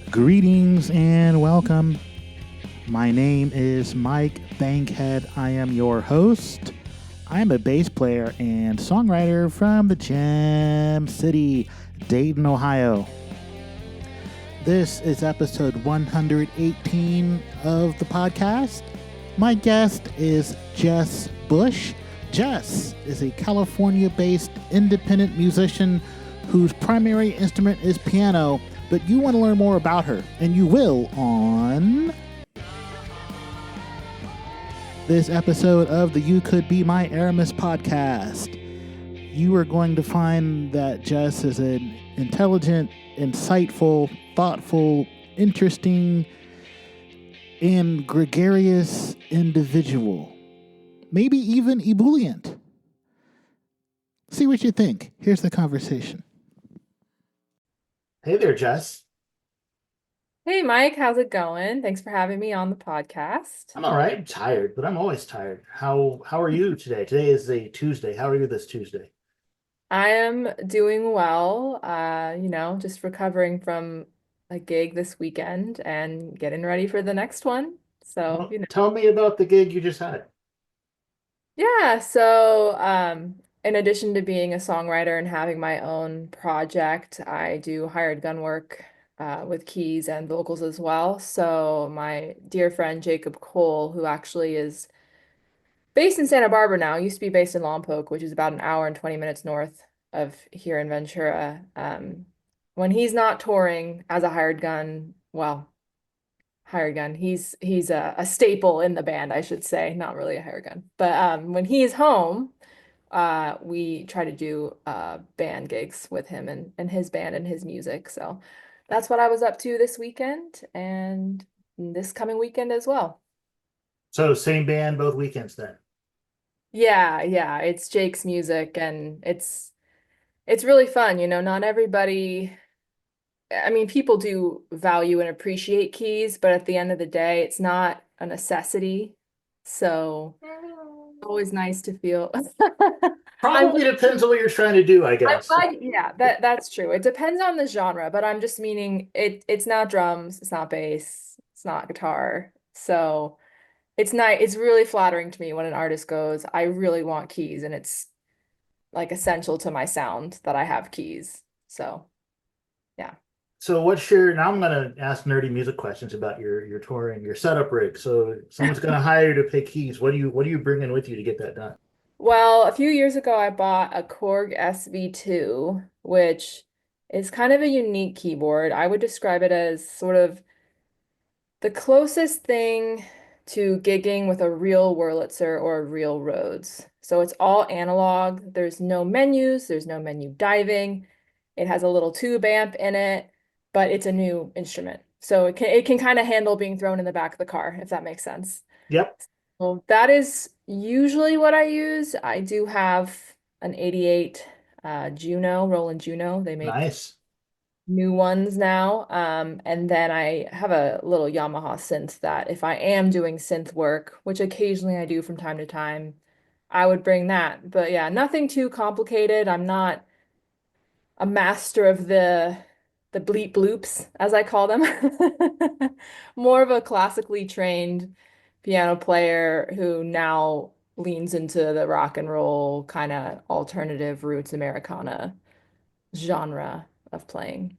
Greetings and welcome. My name is Mike Bankhead. I am your host. I'm a bass player and songwriter from the Gem City, Dayton, Ohio. This is episode 118 of the podcast. My guest is Jess Bush. Jess is a California based independent musician whose primary instrument is piano, but you want to learn more about her, and you will on this episode of the You Could Be My Aramis podcast. You are going to find that Jess is an intelligent, insightful, thoughtful, interesting, and gregarious individual. Maybe even ebullient. See what you think. Here's the conversation. Hey there, Jess. Hey Mike, how's it going? Thanks for having me on the podcast. I'm all right. I'm tired, but I'm always tired. How are you today? Today is a Tuesday. How are you this Tuesday? I am doing well, just recovering from a gig this weekend and getting ready for the next one. So, Well, tell me about the gig you just had. yeah, so in addition to being a songwriter and having my own project, I do hired gun work with keys and vocals as well. So my dear friend Jacob Cole, who actually is based in Santa Barbara now, used to be based in Lompoc, which is about an hour and 20 minutes north of here in Ventura. When he's not touring as a hired gun, he's a staple in the band, I should say, not really a hired gun. But when he's home, we try to do band gigs with him and his band and his music. So that's what I was up to this weekend and this coming weekend as well. So same band both weekends then. Yeah, it's Jake's music and it's really fun, not everybody, I mean, people do value and appreciate keys, but at the end of the day, it's not a necessity. So always nice to feel. I'm Probably depends on what you're trying to do, I I'm guess. glad, yeah, that's true. It depends on the genre, but I'm just meaning it's not drums, it's not bass, it's not guitar. So it's nice, it's really flattering to me when an artist goes, I really want keys, and it's like essential to my sound that I have keys. So, yeah. So what's your now I'm gonna ask nerdy music questions about your touring, your setup rig. So someone's gonna hire you to play keys. What are you bringing with you to get that done? Well, a few years ago, I bought a Korg SV2, which is kind of a unique keyboard. I would describe it as sort of the closest thing to gigging with a real Wurlitzer or a real Rhodes. So it's all analog. There's no menus, there's no menu diving. It has a little tube amp in it, but it's a new instrument. So it can kind of handle being thrown in the back of the car, if that makes sense. Yep, Well, that is usually what I use. I do have an 88 Roland Juno. They make nice. new ones now. And then I have a little Yamaha synth that if I am doing synth work, which occasionally I do from time to time, I would bring that. But yeah, nothing too complicated. I'm not a master of the bleep bloops, as I call them. More of a classically trained piano player who now leans into the rock and roll kind of alternative roots Americana genre of playing.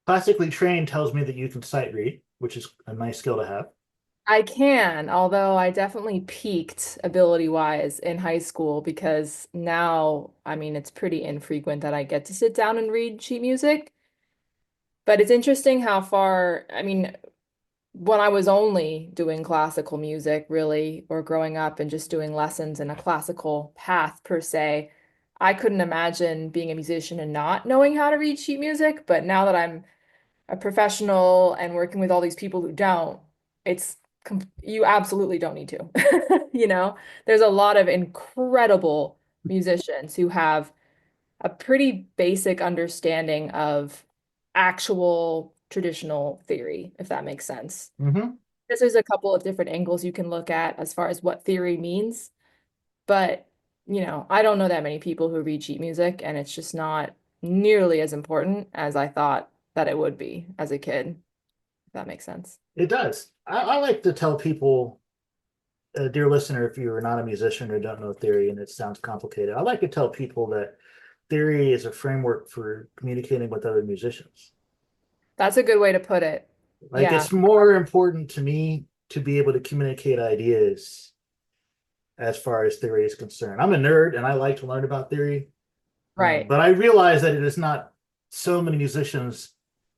Classically trained tells me that you can sight read, which is a nice skill to have. I can, although I definitely peaked ability-wise in high school because now, I mean, it's pretty infrequent that I get to sit down and read sheet music. But it's interesting how far, I mean, when I was only doing classical music, really, or growing up and just doing lessons in a classical path per se, I couldn't imagine being a musician and not knowing how to read sheet music. But now that I'm a professional and working with all these people who don't, it's you absolutely don't need to. You know, there's a lot of incredible musicians who have a pretty basic understanding of actual traditional theory, if that makes sense. Mm-hmm. Because there's a couple of different angles you can look at as far as what theory means. But, I don't know that many people who read sheet music, and it's just not nearly as important as I thought that it would be as a kid. if that makes sense. It does. I like to tell people, dear listener, if you're not a musician or don't know theory and it sounds complicated, I like to tell people that theory is a framework for communicating with other musicians. That's a good way to put it. Like Yeah, it's more important to me to be able to communicate ideas as far as theory is concerned. I'm a nerd and I like to learn about theory, right. but I realize that it is not so many musicians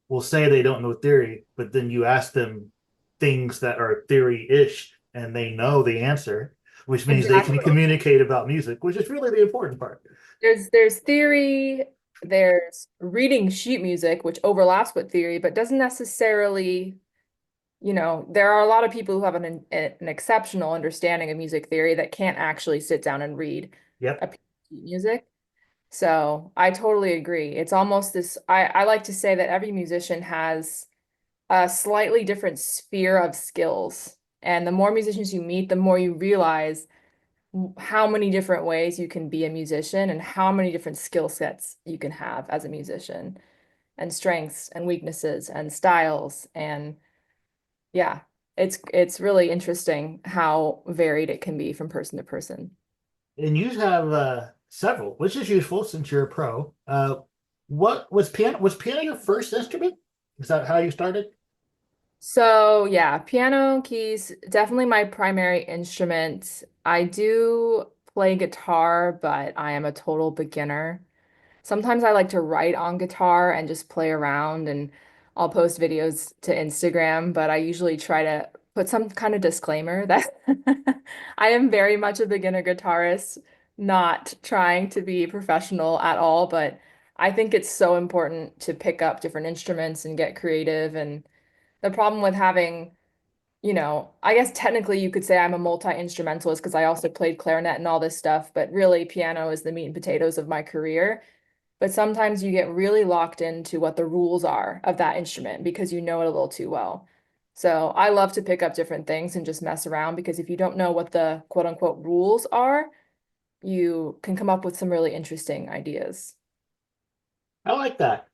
will say they don't know theory, but then you ask them things that are theory-ish and they know the answer, which means they can Exactly. communicate about music, which is really the important part. There's theory, there's reading sheet music, which overlaps with theory, but doesn't necessarily, there are a lot of people who have an exceptional understanding of music theory that can't actually sit down and read Yep. a piece of sheet music. So I totally agree. It's almost this, I like to say that every musician has a slightly different sphere of skills. And the more musicians you meet, the more you realize how many different ways you can be a musician and how many different skill sets you can have as a musician and strengths and weaknesses and styles. And yeah, it's really interesting how varied it can be from person to person. And you have several, which is useful since you're a pro. What was piano? Was piano your first instrument? Is that how you started? So yeah, piano, keys, definitely my primary instrument. I do play guitar, but I am a total beginner. Sometimes I like to write on guitar and just play around and I'll post videos to Instagram, but I usually try to put some kind of disclaimer that I am very much a beginner guitarist, not trying to be professional at all, but I think it's so important to pick up different instruments and get creative. And the problem with having, I guess technically you could say I'm a multi-instrumentalist because I also played clarinet and all this stuff, but really piano is the meat and potatoes of my career. But sometimes you get really locked into what the rules are of that instrument because you know it a little too well. So I love to pick up different things and just mess around because if you don't know what the quote unquote rules are, you can come up with some really interesting ideas. I like that.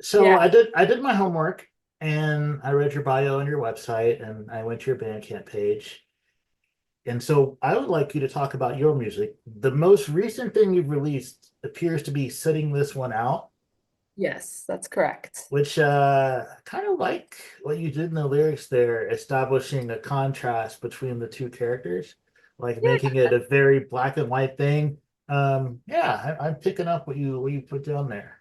So Yeah. I did my homework and I read your bio on your website and I went to your Bandcamp page. And so I would like you to talk about your music. The most recent thing you've released appears to be Sitting This One Out, Yes, that's correct. which kind of like what you did in the lyrics there, establishing a contrast between the two characters, like Yeah. making it a very black and white thing. Yeah, I'm picking up what you put down there.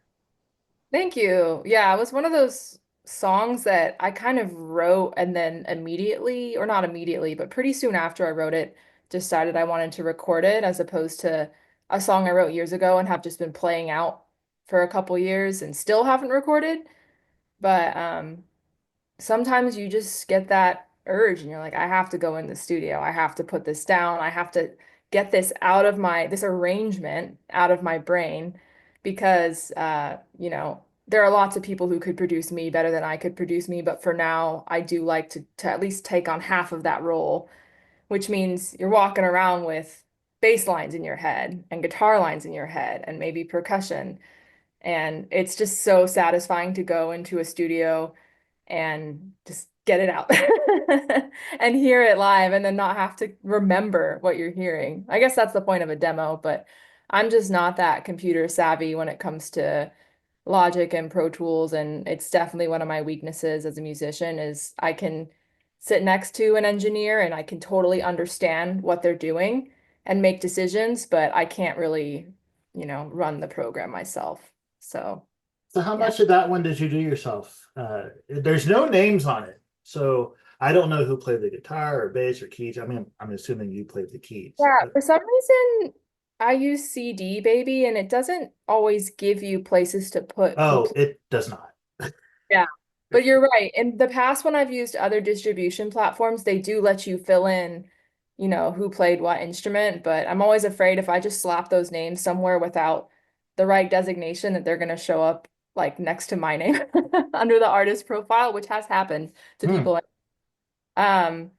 Thank you. Yeah, it was one of those songs that I kind of wrote and then immediately, or not immediately, but pretty soon after I wrote it, decided I wanted to record it as opposed to a song I wrote years ago and have just been playing out for a couple years and still haven't recorded. But sometimes you just get that urge and you're like, I have to go in the studio. I have to put this down. I have to get this out of this arrangement out of my brain because, there are lots of people who could produce me better than I could produce me. But for now, I do like to at least take on half of that role, which means you're walking around with bass lines in your head and guitar lines in your head and maybe percussion. And it's just so satisfying to go into a studio and just get it out and hear it live and then not have to remember what you're hearing. I guess that's the point of a demo, but I'm just not that computer savvy when it comes to Logic and Pro Tools, and it's definitely one of my weaknesses as a musician is I can sit next to an engineer and I can totally understand what they're doing and make decisions, but I can't really, run the program myself. So, So how yeah. much of that one did you do yourself? There's no names on it, so I don't know who played the guitar or bass or keys. I mean, I'm assuming you played the keys. Yeah, for some reason I use CD Baby and it doesn't always give you places to put who Oh, it does not. Yeah. But you're right. In the past, when I've used other distribution platforms, they do let you fill in, who played what instrument. But I'm always afraid if I just slap those names somewhere without the right designation, that they're going to show up like next to my name under the artist profile, which has happened to Hmm. people. Um,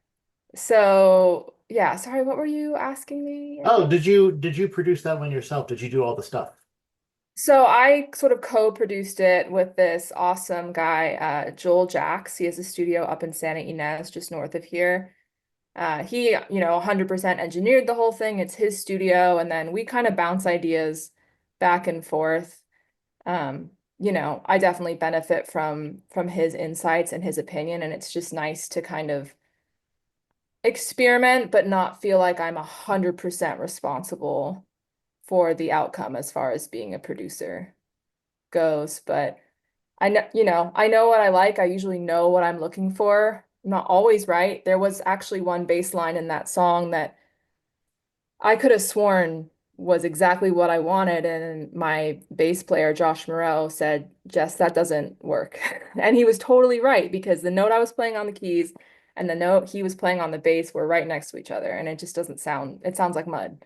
so yeah, sorry, what were you asking me Oh, again? did you produce that one yourself? Did you do all the stuff? So I sort of co-produced it with this awesome guy, Joel Jacks. He has a studio up in Santa Ynez, just north of here. He, 100% engineered the whole thing. It's his studio, and then we kind of bounce ideas back and forth. Um, I definitely benefit from his insights and his opinion, and it's just nice to kind of experiment, but not feel like I'm 100% responsible for the outcome as far as being a producer goes. But I know what I like. I usually know what I'm looking for. I'm not always right. There was actually one bass line in that song that I could have sworn was exactly what I wanted. And my bass player, Josh Moreau, said, Jess, that doesn't work. And he was totally right because the note I was playing on the keys and the note he was playing on the bass were right next to each other. And it just doesn't sound, it sounds like mud.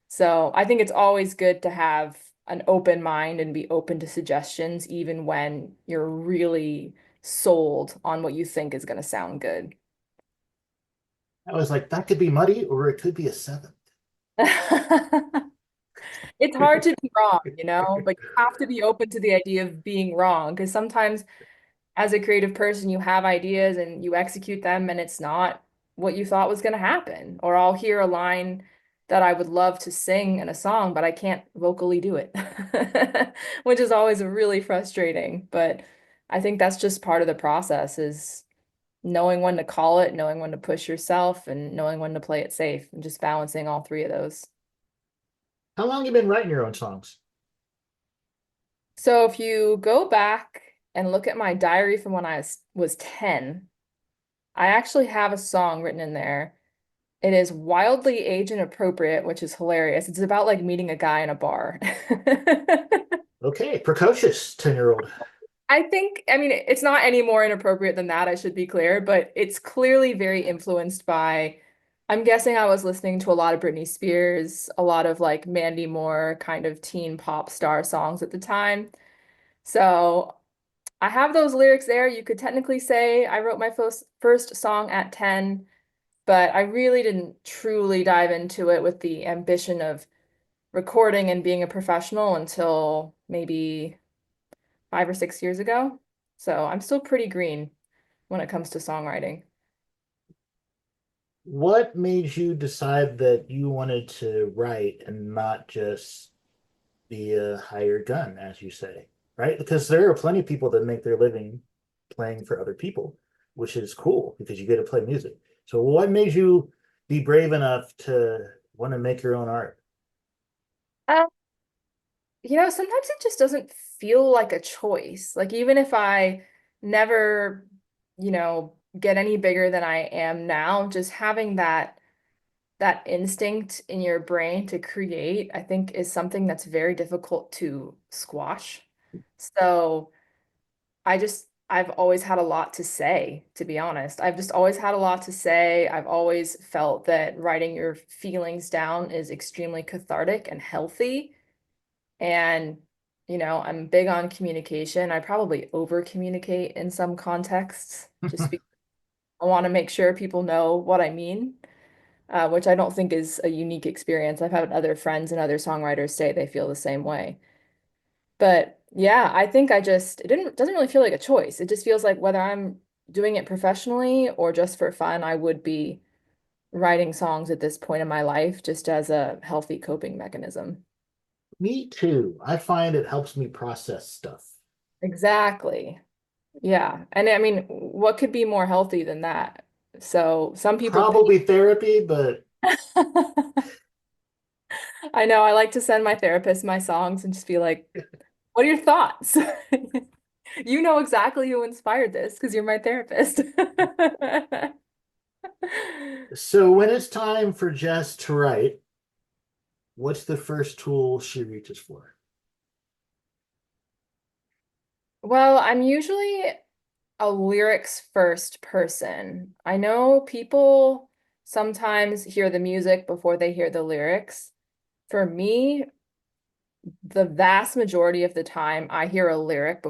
So I think it's always good to have an open mind and be open to suggestions, even when you're really sold on what you think is going to sound good. I was like, that could be muddy or it could be a seventh. It's hard to be wrong, but you have to be open to the idea of being wrong because sometimes as a creative person, you have ideas and you execute them and it's not what you thought was going to happen. Or I'll hear a line that I would love to sing in a song, but I can't vocally do it, which is always really frustrating. But I think that's just part of the process is knowing when to call it, knowing when to push yourself, and knowing when to play it safe, and just balancing all three of those. How long you been writing your own songs? So if you go back and look at my diary from when I was 10, I actually have a song written in there. It is wildly age inappropriate, which is hilarious. It's about like meeting a guy in a bar. Okay, precocious 10-year-old. I mean, it's not any more inappropriate than that, I should be clear, but it's clearly very influenced by, I'm guessing I was listening to a lot of Britney Spears, a lot of like Mandy Moore kind of teen pop star songs at the time. So I have those lyrics there. You could technically say I wrote my first song at 10, but I really didn't truly dive into it with the ambition of recording and being a professional until maybe 5 or 6 years ago. So I'm still pretty green when it comes to songwriting. What made you decide that you wanted to write and not just be a hired gun, as you say, right? Because there are plenty of people that make their living playing for other people, which is cool because you get to play music. So what made you be brave enough to want to make your own art? Uh, Sometimes it just doesn't feel like a choice. Like even if I never, get any bigger than I am now, just having that instinct in your brain to create, I think is something that's very difficult to squash. So I've always had a lot to say, to be honest. I've just always had a lot to say. I've always felt that writing your feelings down is extremely cathartic and healthy. And, I'm big on communication. I probably over communicate in some contexts, just because I want to make sure people know what I mean, which I don't think is a unique experience. I've had other friends and other songwriters say they feel the same way. But yeah, I think doesn't really feel like a choice. It just feels like whether I'm doing it professionally or just for fun, I would be writing songs at this point in my life just as a healthy coping mechanism. Me too. I find it helps me process stuff. Exactly. Yeah. And I mean, what could be more healthy than that? So some people pay. Probably therapy, but I know I like to send my therapist my songs and just be like, what are your thoughts? You know exactly who inspired this because you're my therapist. so when it's time for Jess to write, what's the first tool she reaches for? Well, I'm usually a lyrics first person. I know people sometimes hear the music before they hear the lyrics. For me, the vast majority of the time, I hear a lyric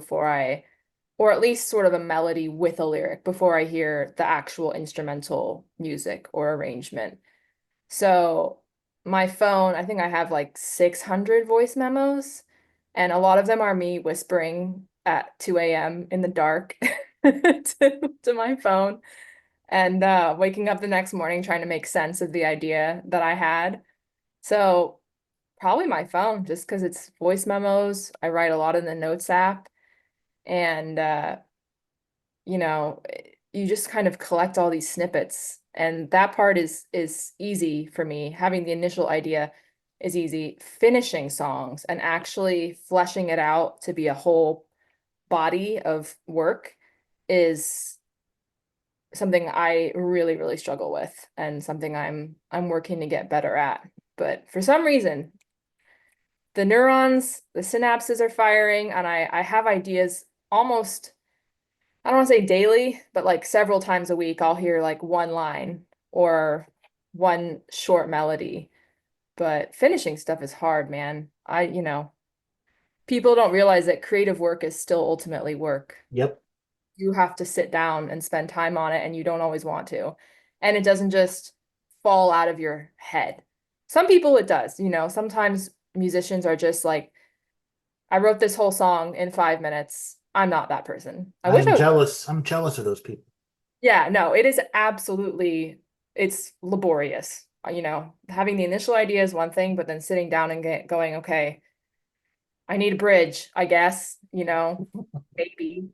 or at least sort of a melody with a lyric before I hear the actual instrumental music or arrangement. So my phone, I think I have like 600 voice memos. And a lot of them are me whispering at 2 a.m. in the dark to my phone and waking up the next morning trying to make sense of the idea that I had. So probably my phone, just because it's voice memos. I write a lot in the Notes app, and you know, you just kind of collect all these snippets, and that part is easy for me. Having the initial idea is easy. Finishing songs and actually fleshing it out to be a whole body of work is something I really, really struggle with and something I'm working to get better at. But for some reason, the neurons, the synapses are firing, and I have ideas almost, I don't want to say daily, but like several times a week, I'll hear like one line or one short melody. But finishing stuff is hard, man. People don't realize that creative work is still ultimately work. Yep. You have to sit down and spend time on it, and you don't always want to. And it doesn't just fall out of your head. Some people it does, sometimes musicians are just like, I wrote this whole song in 5 minutes. I'm not that person. I wish I'm I was. jealous. I'm jealous of those people. Yeah, no, it is absolutely, it's laborious. Having the initial idea is one thing, but then sitting down and going, okay, I need a bridge, I guess, maybe.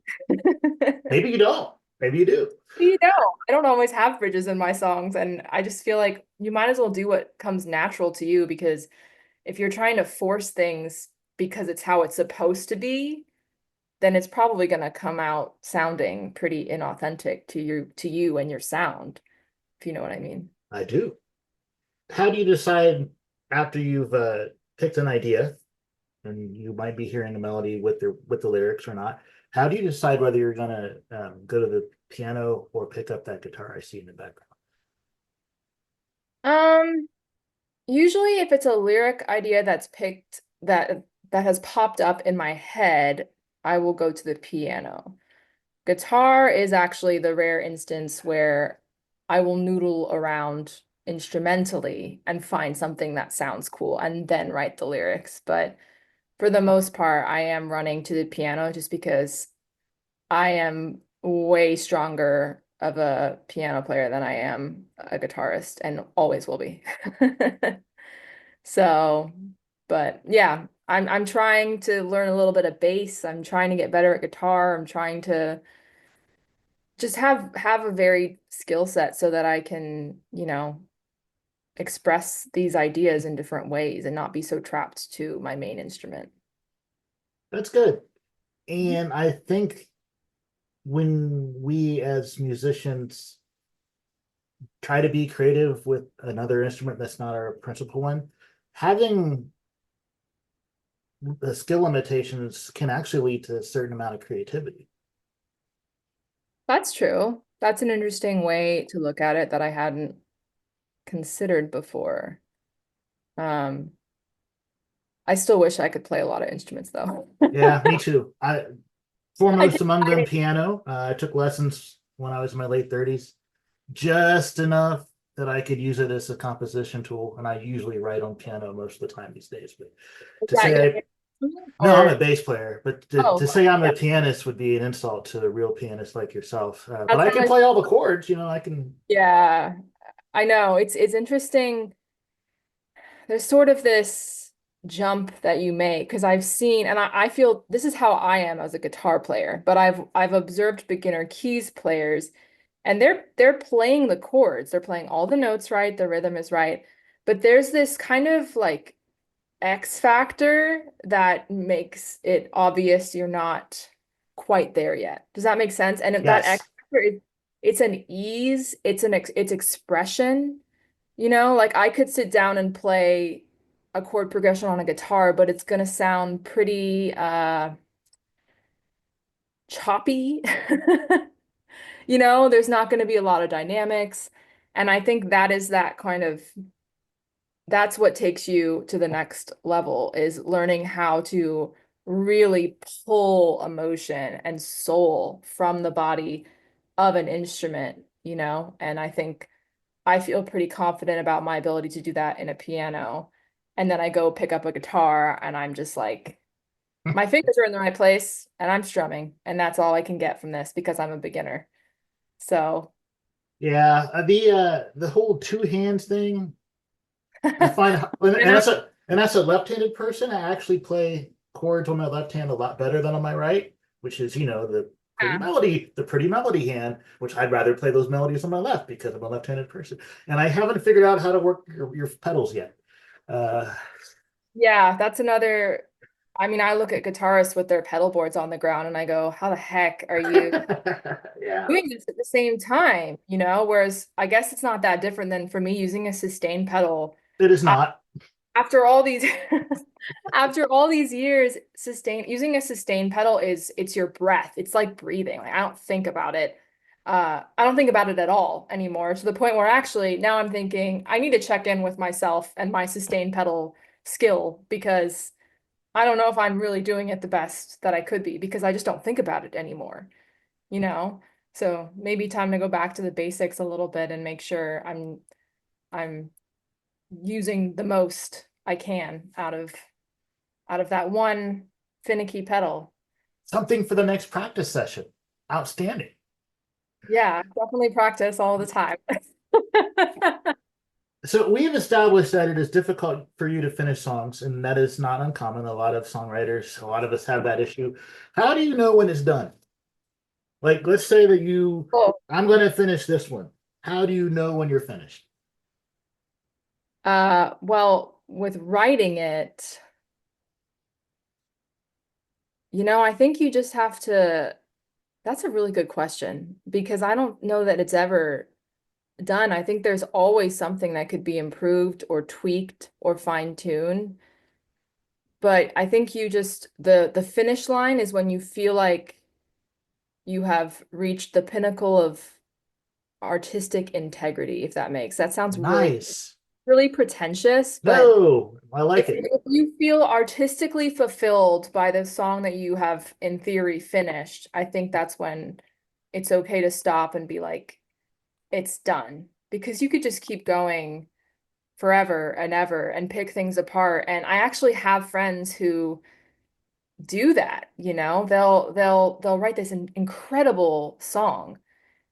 Maybe you don't. Maybe you do. I don't always have bridges in my songs, and I just feel like you might as well do what comes natural to you, because if you're trying to force things because it's how it's supposed to be, then it's probably going to come out sounding pretty inauthentic to you and your sound, if you know what I mean. I do. How do you decide after you've picked an idea and you might be hearing a melody with the lyrics or not? How do you decide whether you're gonna go to the piano or pick up that guitar I see in the background? Um, Usually if it's a lyric idea that's picked that has popped up in my head, I will go to the piano. Guitar is actually the rare instance where I will noodle around instrumentally and find something that sounds cool and then write the lyrics. But for the most part, I am running to the piano just because I am way stronger of a piano player than I am a guitarist and always will be. So, but yeah, I'm trying to learn a little bit of bass. I'm trying to get better at guitar. I'm trying to just have a varied skill set so that I can, express these ideas in different ways and not be so trapped to my main instrument. That's good. And I think when we as musicians try to be creative with another instrument that's not our principal one, having the skill limitations can actually lead to a certain amount of creativity. That's true. That's an interesting way to look at it that I hadn't considered before. Um, I still wish I could play a lot of instruments though. Yeah, me too. I I can foremost among them I, piano. I took lessons when I was in my late 30s, just enough that I could use it as a composition tool, and I usually write on piano most of the time these days. But is to that say your no, I'm or a bass player, but oh, to say I'm yeah. a pianist would be an insult to a real pianist like yourself. But That's I how can I play all the chords, I can. yeah. I know. It's interesting. There's sort of this jump that you make because I've seen, and I feel this is how I am as a guitar player, but I've observed beginner keys players, and they're playing the chords, they're playing all the notes right, the rhythm is right, but there's this kind of like X factor that makes it obvious you're not quite there yet. Does that make sense? And if that X Yes, factor is, it's an ease, it's expression. Like I could sit down and play a chord progression on a guitar, but it's gonna sound pretty choppy. There's not gonna be a lot of dynamics. And I think that is that kind of that's what takes you to the next level is learning how to really pull emotion and soul from the body of an instrument. And I think I feel pretty confident about my ability to do that in a piano. And then I go pick up a guitar and I'm just like, My fingers are in the right place and I'm strumming, and that's all I can get from this because I'm a beginner. So, Yeah, the whole two hands thing, I find, and I know. that's a left-handed person. I actually play chords on my left hand a lot better than on my right, which is, Yeah. the pretty melody hand, which I'd rather play those melodies on my left because I'm a left-handed person. And I haven't figured out how to work your pedals yet. Uh, Yeah, that's another. I mean, I look at guitarists with their pedal boards on the ground and I go, how the heck are you yeah, doing this at the same time? Whereas I guess it's not that different than for me using a sustain pedal. it is not. After all these after all these years, using a sustain pedal it's your breath. It's like breathing. Like I don't think about it. I don't think about it at all anymore, to the point where actually now I'm thinking I need to check in with myself and my sustain pedal skill, because I don't know if I'm really doing it the best that I could be because I just don't think about it anymore, you know? So maybe time to go back to the basics a little bit and make sure I'm using the most I can out of that one finicky pedal. Something for the next practice session. Outstanding. Yeah, definitely practice all the time. So we've established that it is difficult for you to finish songs, and that is not uncommon. A lot of songwriters, a lot of us have that issue. How do you know when it's done? Like, let's say that Oh, I'm going to finish this one. How do you know when you're finished? well, with writing it, I think you just have to, that's a really good question because I don't know that it's ever done. I think there's always something that could be improved or tweaked or fine-tuned. But I think you just the finish line is when you feel like you have reached the pinnacle of artistic integrity, if that makes. That sounds Nice. really pretentious, but No, I if like it. if you feel artistically fulfilled by the song that you have in theory finished, I think that's when it's okay to stop and be like, it's done. Because you could just keep going forever and ever and pick things apart. And I actually have friends who do that, they'll write this incredible song,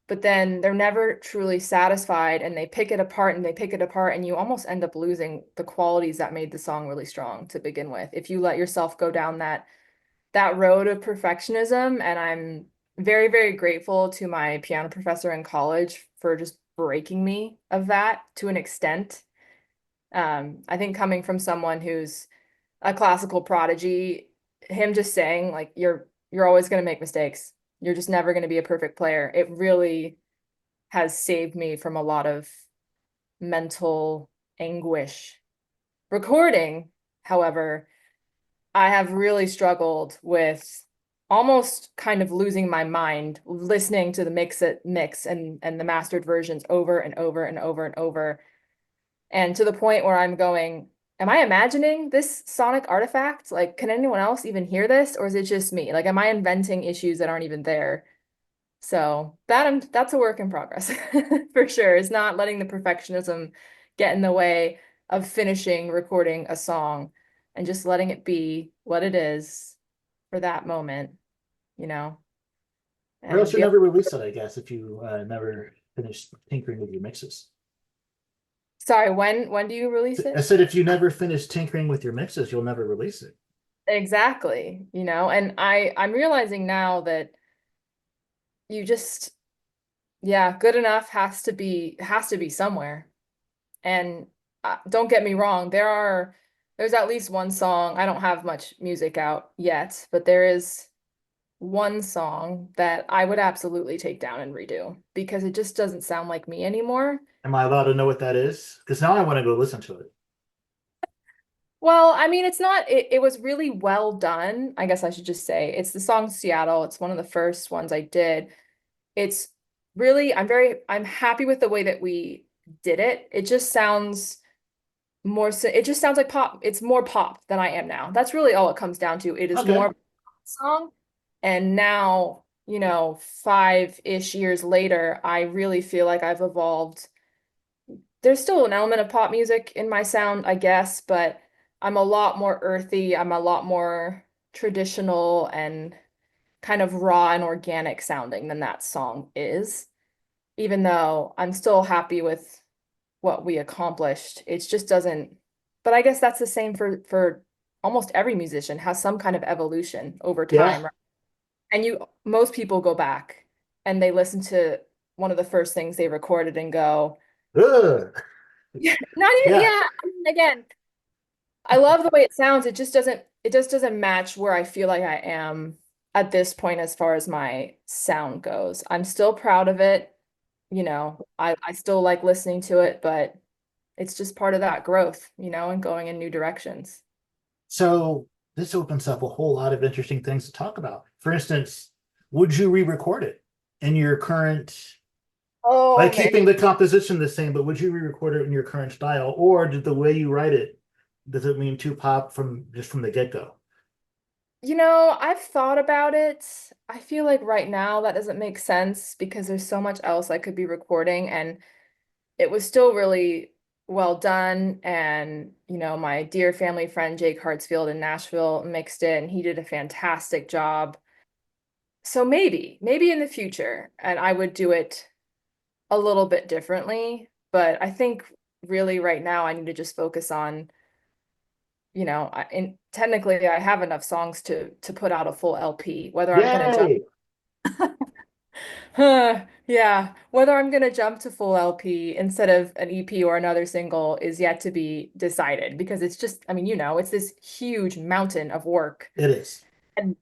but then they're never truly satisfied and they pick it apart and they pick it apart and you almost end up losing the qualities that made the song really strong to begin with if you let yourself go down that road of perfectionism. And I'm very, very grateful to my piano professor in college for just breaking me of that to an extent. I think coming from someone who's a classical prodigy, him just saying like you're always going to make mistakes. You're just never going to be a perfect player. It really has saved me from a lot of mental anguish. Recording, however, I have really struggled with almost kind of losing my mind listening to the mix and the mastered versions over and over and over and over, and to the point where I'm going, am I imagining this sonic artifact? Like, can anyone else even hear this, or is it just me? Like, am I inventing issues that aren't even there? So that's a work in progress for sure. It's not letting the perfectionism get in the way of finishing recording a song and just letting it be what it is for that moment, you know, Or else and you be never release it, I guess, if you never finish tinkering with your mixes. sorry, when do you release I it? said if you never finish tinkering with your mixes, you'll never release it. Exactly, and I'm realizing now that you just, yeah, good enough has to be somewhere. And don't get me wrong, there's at least one song. I don't have much music out yet, but there is one song that I would absolutely take down and redo because it just doesn't sound like me anymore. Am I allowed to know what that is? Because now I want to go listen to it. Well, I mean, it was really well done. I guess I should just say it's the song Seattle. It's one of the first ones I did. It's really, I'm happy with the way that we did it. It just sounds it just sounds like pop. It's more pop than I am now. That's really all it comes down to. It is more Okay. of a pop song. And now, 5-ish years later, I really feel like I've evolved. There's still an element of pop music in my sound, I guess, but I'm a lot more earthy. I'm a lot more traditional and kind of raw and organic sounding than that song is. Even though I'm still happy with what we accomplished, it just doesn't. But I guess that's the same for almost every musician has some kind of evolution over Yeah. time, right? And most people go back and they listen to one of the first things they recorded and go, Ugh. not even, Yeah. yeah, I mean, again, I love the way it sounds. It just doesn't match where I feel like I am at this point as far as my sound goes. I'm still proud of it. I still like listening to it, but it's just part of that growth, and going in new directions. So this opens up a whole lot of interesting things to talk about. For instance, would you re-record it in your current, Oh like man. keeping the composition the same, but would you re-record it in your current style, or did the way you write it, does it mean too pop from just from the get-go? I've thought about it. I feel like right now that doesn't make sense because there's so much else I could be recording, and it was still really well done. And, my dear family friend Jake Hartsfield in Nashville mixed it, and he did a fantastic job. So maybe in the future, and I would do it a little bit differently. But I think really right now I need to just focus on, and technically I have enough songs to put out a full LP. Whether I'm gonna jump, Yay! yeah, whether I'm gonna jump to full LP instead of an EP or another single is yet to be decided because it's just, I mean, it's this huge mountain of work It is.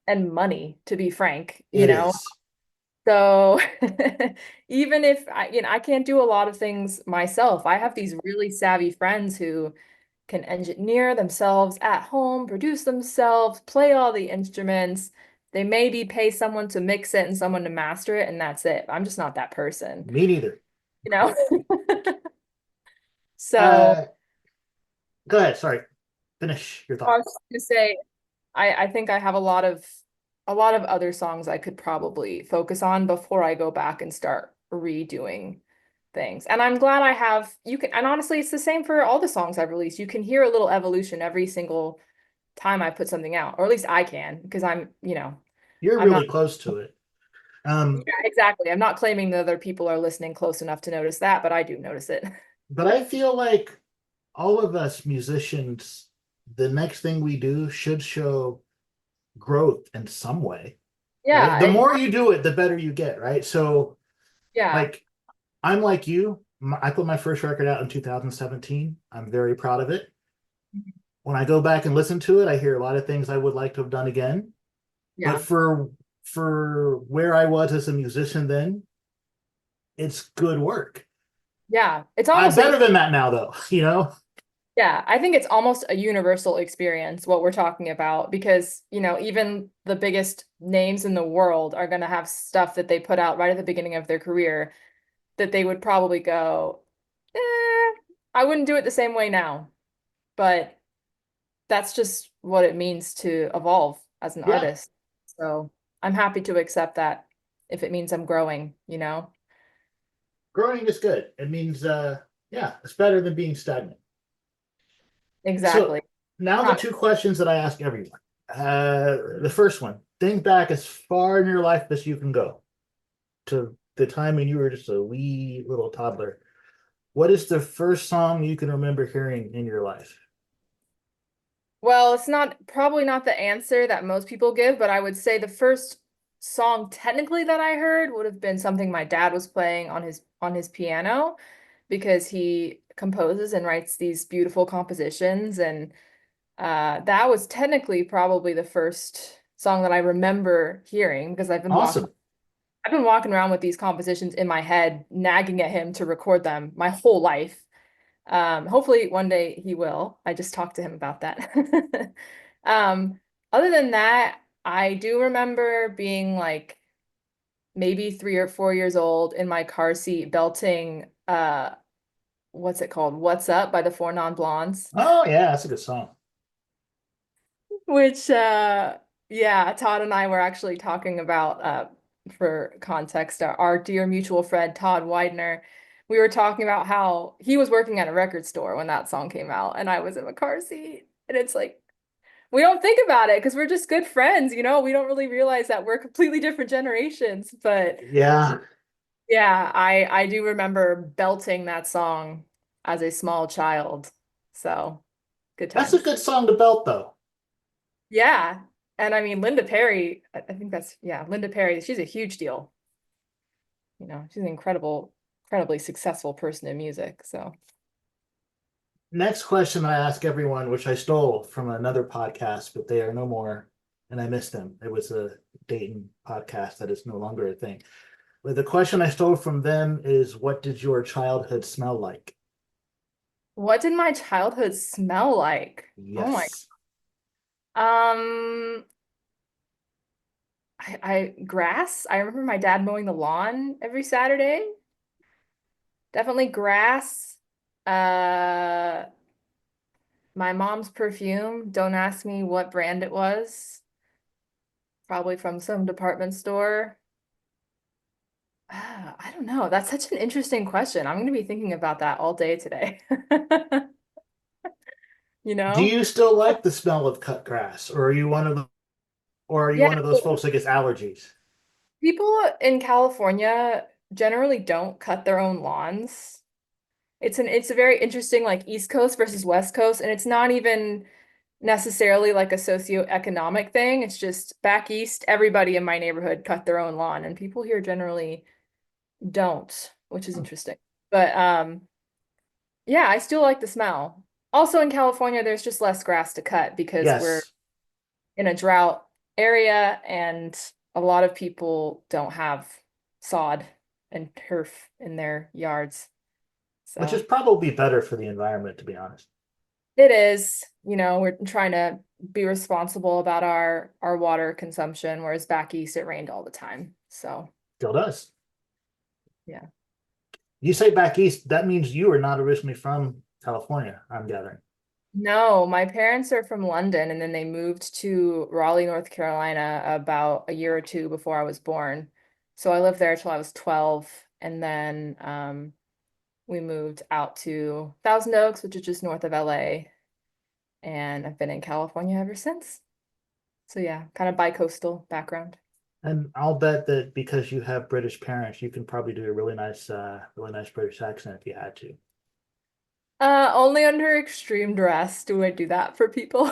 and money, to be frank, It is. So even if I can't do a lot of things myself, I have these really savvy friends who can engineer themselves at home, produce themselves, play all the instruments. They maybe pay someone to mix it and someone to master it, and that's it. I'm just not that person, Me neither. you know? So Uh, Go ahead. Sorry. Finish your I thought. was just gonna say, I think I have a lot of other songs I could probably focus on before I go back and start redoing things. And I'm glad I have you can and honestly it's the same for all the songs I've released. You can hear a little evolution every single time I put something out, or at least I can, because You're I'm not, really close to it. yeah, exactly. I'm not claiming that other people are listening close enough to notice that, but I do notice it. But I feel like all of us musicians, the next thing we do should show growth in some way, right? Yeah, The more you do it, the better you get, right? So, yeah, like, I'm like you. I put my first record out in 2017. I'm very proud of it. When I go back and listen to it, I hear a lot of things I would like to have done again. But yeah, for where I was as a musician then, it's good work. yeah. It's I'm almost a better than that now, though, you know? Yeah, I think it's almost a universal experience what we're talking about because, even the biggest names in the world are going to have stuff that they put out right at the beginning of their career that they would probably go, I wouldn't do it the same way now. But that's just what it means to evolve as an Yeah, artist. So I'm happy to accept that if it means I'm growing. growing is good. It means, yeah, it's better than being stagnant. So Exactly. now the Not two questions that I ask everyone. The first one, think back as far in your life as you can go to the time when you were just a wee little toddler. What is the first song you can remember hearing in your life? Well, it's not probably not the answer that most people give, but I would say the first song technically that I heard would have been something my dad was playing on his piano because he composes and writes these beautiful compositions, and that was technically probably the first song that I remember hearing because Awesome. I've been walking around with these compositions in my head, nagging at him to record them my whole life. Hopefully one day he will. I just talked to him about that. Other than that, I do remember being like maybe 3 or 4 years old in my car seat belting what's it called? What's Up by the Four Non Blondes. Oh yeah, that's a good song. Which yeah, Todd and I were actually talking about for context, our dear mutual friend Todd Widener. We were talking about how he was working at a record store when that song came out, and I was in a car seat. And it's like We don't think about it because we're just good friends, We don't really realize that we're completely different generations. But Yeah, yeah, I do remember belting that song as a small child. So good that's a times. good song to belt, though. Yeah. And I mean, Linda Perry, I think Linda Perry, she's a huge deal. She's an incredibly successful person in music. So, Next question I ask everyone, which I stole from another podcast, but they are no more, and I miss them. It was a Dayton podcast that is no longer a thing. But the question I stole from them is, what did your childhood smell like? what did my childhood smell like? Oh my, Yes. um, I grass. I remember my dad mowing the lawn every Saturday. Definitely grass. Uh, my mom's perfume. Don't ask me what brand it was. Probably from some department store. I don't know. That's such an interesting question. I'm going to be thinking about that all day today. You Do know? you still like the smell of cut grass, or are you one of the, or are you Yeah, one of those folks that gets allergies? people in California generally don't cut their own lawns. It's a very interesting like East Coast versus West Coast, and it's not even necessarily like a socioeconomic thing. It's just back east, everybody in my neighborhood cut their own lawn, and people here generally don't, which is Hmm. interesting. But yeah, I still like the smell. Also in California, there's just less grass to cut because we're Yes, in a drought area and a lot of people don't have sod and turf in their yards. which is So probably better for the environment, to be honest. it is, we're trying to be responsible about our water consumption, whereas back east it rained all the time. So Still does. yeah. You say back east, that means you are not originally from California, I'm gathering. No, my parents are from London and then they moved to Raleigh, North Carolina about a year or two before I was born. So I lived there till I was 12 and then we moved out to Thousand Oaks, which is just north of LA, and I've been in California ever since. So yeah, kind of bi-coastal background. And I'll bet that because you have British parents, you can probably do a really nice British accent if you had to. Only under extreme duress do I do that for people.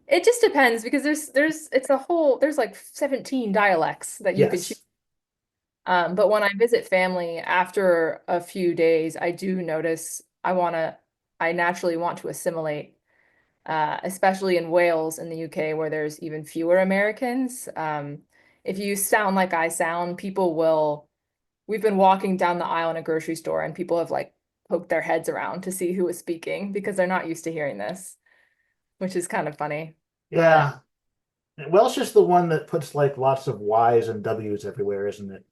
It just depends because there's like 17 dialects that you could choose. Yes. But when I visit family after a few days, I do notice I naturally want to assimilate, especially in Wales in the UK where there's even fewer Americans. If you sound like I sound, we've been walking down the aisle in a grocery store and people have like poked their heads around to see who is speaking because they're not used to hearing this, which is kind of funny. But Yeah. Welsh is the one that puts like lots of Y's and W's everywhere, isn't it?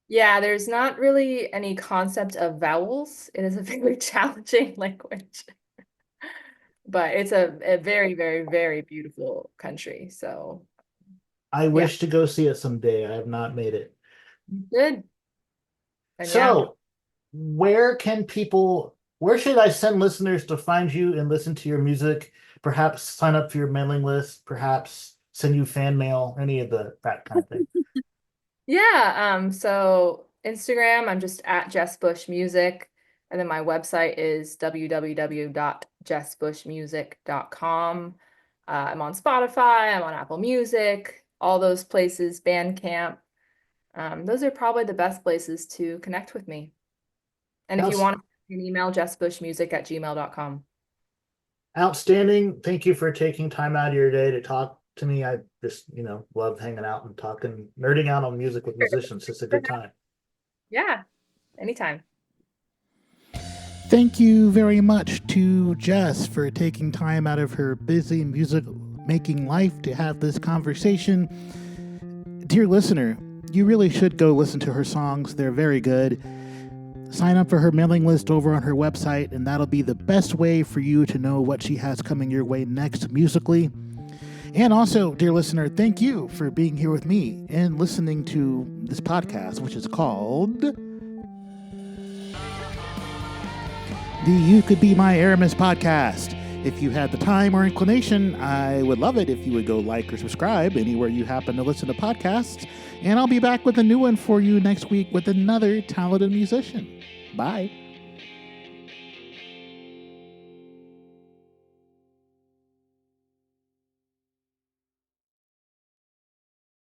yeah, there's not really any concept of vowels. It is a very challenging language, but it's a very, very, very beautiful country. So I yeah, wish to go see it someday. I have not made it. good. And yeah, So, where should I send listeners to find you and listen to your music? Perhaps sign up for your mailing list, perhaps send you fan mail, any of that kind of thing. yeah. So Instagram, I'm just at Jess Bush Music. And then my website is www.jessbushmusic.com. I'm on Spotify, I'm on Apple Music, all those places, Bandcamp. Those are probably the best places to connect with me. And if you Outs- want, you can email jessbushmusic@gmail.com. Outstanding. Thank you for taking time out of your day to talk to me. I just, love hanging out and talking, nerding out on music with musicians. It's a good time. Yeah, anytime. Thank you very much to Jess for taking time out of her busy music making life to have this conversation. Dear listener, you really should go listen to her songs. They're very good. Sign up for her mailing list over on her website, and that'll be the best way for you to know what she has coming your way next musically. And also, dear listener, thank you for being here with me and listening to this podcast, which is called the You Could Be My Aramis podcast. If you had the time or inclination, I would love it if you would go like or subscribe anywhere you happen to listen to podcasts. And I'll be back with a new one for you next week with another talented musician. Bye.